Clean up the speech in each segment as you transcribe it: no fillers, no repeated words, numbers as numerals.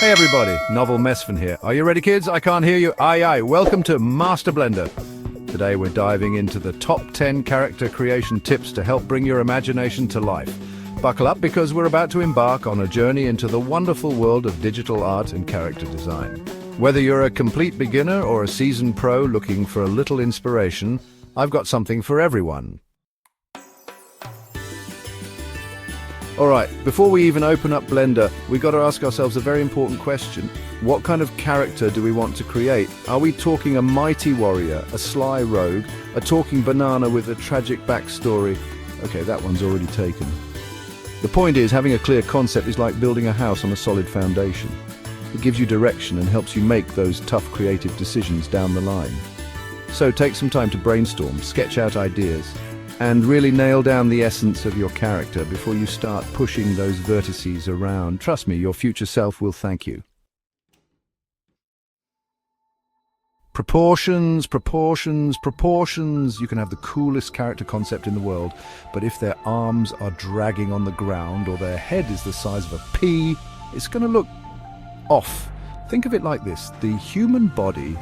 Hey everybody, Novel Mesfin here. Are you ready, kids? I can't hear you. Aye aye, welcome to Master Blender. Today we're diving into the top 10 character creation tips to help bring your imagination to life. Buckle up because we're about to embark on a journey into the wonderful world of digital art and character design. Whether you're a complete beginner or a seasoned pro looking for a little inspiration, I've got something for everyone. Alright, before we even open up Blender, we've got to ask ourselves a very important question. What kind of character do we want to create? Are we talking a mighty warrior, a sly rogue, a talking banana with a tragic backstory? Okay, that one's already taken. The point is, having a clear concept is like building a house on a solid foundation. It gives you direction and helps you make those tough creative decisions down the line. So take some time to brainstorm, sketch out ideas, and really nail down the essence of your character before you start pushing those vertices around. Trust me, your future self will thank you. Proportions, proportions, proportions. You can have the coolest character concept in the world, but if their arms are dragging on the ground or their head is the size of a pea, it's going to look off. Think of it like this. The human body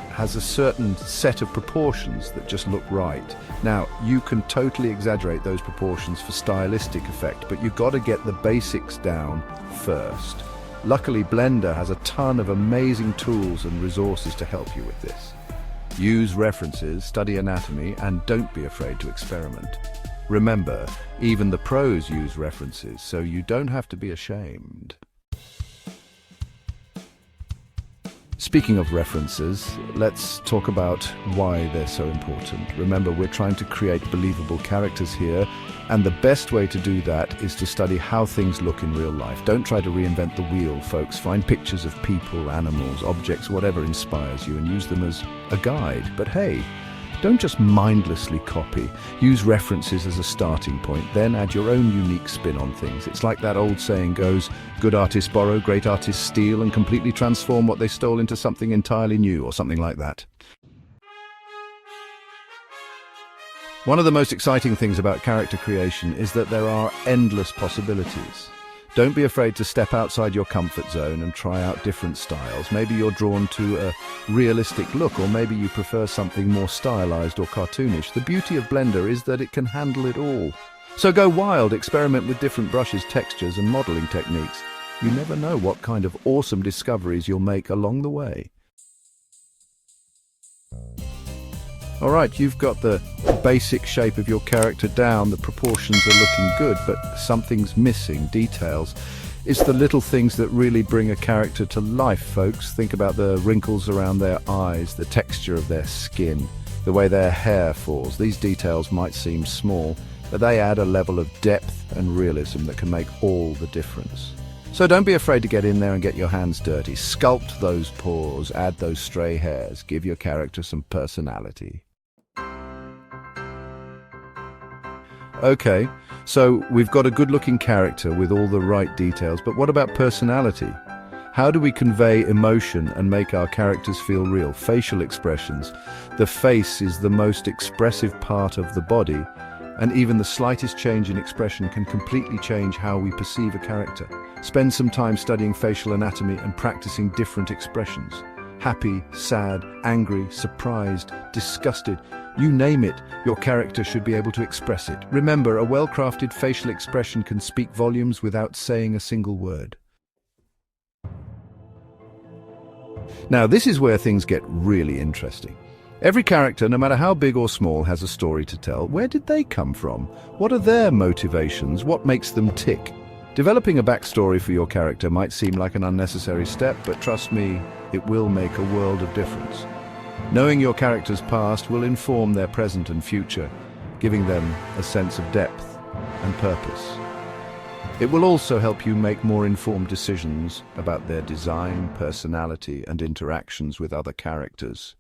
has a certain set of proportions that just look right. Now, you can totally exaggerate those proportions for stylistic effect, but you've got to get the basics down first. Luckily, Blender has a ton of amazing tools and resources to help you with this. Use references, study anatomy, and don't be afraid to experiment. Remember, even the pros use references, so you don't have to be ashamed. Speaking of references, let's talk about why they're so important. Remember, we're trying to create believable characters here, and the best way to do that is to study how things look in real life. Don't try to reinvent the wheel, folks. Find pictures of people, animals, objects, whatever inspires you, and use them as a guide. But hey, don't just mindlessly copy. Use references as a starting point, then add your own unique spin on things. It's like that old saying goes, good artists borrow, great artists steal, and completely transform what they stole into something entirely new, or something like that. One of the most exciting things about character creation is that there are endless possibilities. Don't be afraid to step outside your comfort zone and try out different styles. Maybe you're drawn to a realistic look, or maybe you prefer something more stylized or cartoonish. The beauty of Blender is that it can handle it all. So go wild, experiment with different brushes, textures, and modeling techniques. You never know what kind of awesome discoveries you'll make along the way. Alright, you've got the basic shape of your character down, the proportions are looking good, but something's missing, details. It's the little things that really bring a character to life, folks. Think about the wrinkles around their eyes, the texture of their skin, the way their hair falls. These details might seem small, but they add a level of depth and realism that can make all the difference. So don't be afraid to get in there and get your hands dirty. Sculpt those paws, add those stray hairs, give your character some personality. Okay, so we've got a good-looking character with all the right details, but what about personality? How do we convey emotion and make our characters feel real? Facial expressions. The face is the most expressive part of the body, and even the slightest change in expression can completely change how we perceive a character. Spend some time studying facial anatomy and practicing different expressions. Happy, sad, angry, surprised, disgusted. You name it, your character should be able to express it. Remember, a well-crafted facial expression can speak volumes without saying a single word. Now, this is where things get really interesting. Every character, no matter how big or small, has a story to tell. Where did they come from? What are their motivations? What makes them tick? Developing a backstory for your character might seem like an unnecessary step, but trust me, it will make a world of difference. Knowing your character's past will inform their present and future, giving them a sense of depth and purpose. It will also help you make more informed decisions about their design, personality, and interactions with other characters.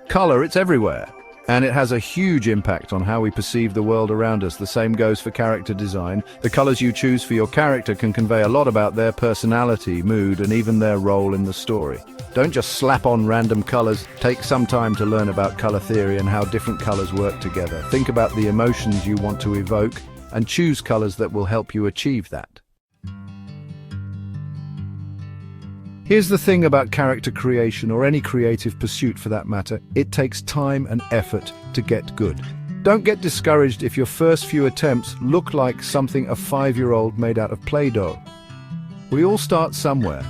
Color, it's everywhere, and it has a huge impact on how we perceive the world around us. The same goes for character design. The colors you choose for your character can convey a lot about their personality, mood, and even their role in the story. Don't just slap on random colors. Take some time to learn about color theory and how different colors work together. Think about the emotions you want to evoke and choose colors that will help you achieve that. Here's the thing about character creation, or any creative pursuit for that matter: it takes time and effort to get good. Don't get discouraged if your first few attempts look like something a 5-year-old made out of Play-Doh. We all start somewhere.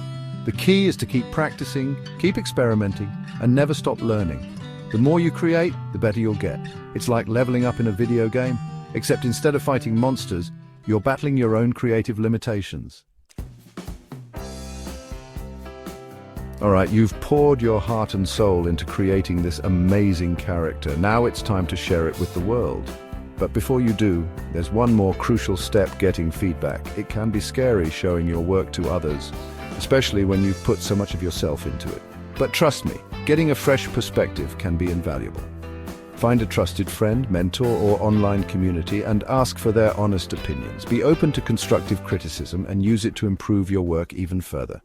The key is to keep practicing, keep experimenting, and never stop learning. The more you create, the better you'll get. It's like leveling up in a video game, except instead of fighting monsters, you're battling your own creative limitations. All right, you've poured your heart and soul into creating this amazing character. Now it's time to share it with the world. But before you do, there's one more crucial step: getting feedback. It can be scary showing your work to others, especially when you've put so much of yourself into it. But trust me, getting a fresh perspective can be invaluable. Find a trusted friend, mentor, or online community and ask for their honest opinions. Be open to constructive criticism and use it to improve your work even further.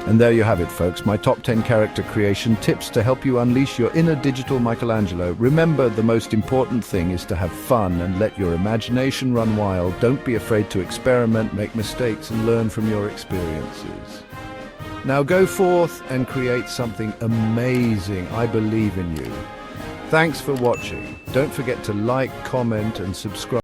And there you have it, folks, my top 10 character creation tips to help you unleash your inner digital Michelangelo. Remember, the most important thing is to have fun and let your imagination run wild. Don't be afraid to experiment, make mistakes, and learn from your experiences. Now go forth and create something amazing. I believe in you. Thanks for watching. Don't forget to like, comment, and subscribe.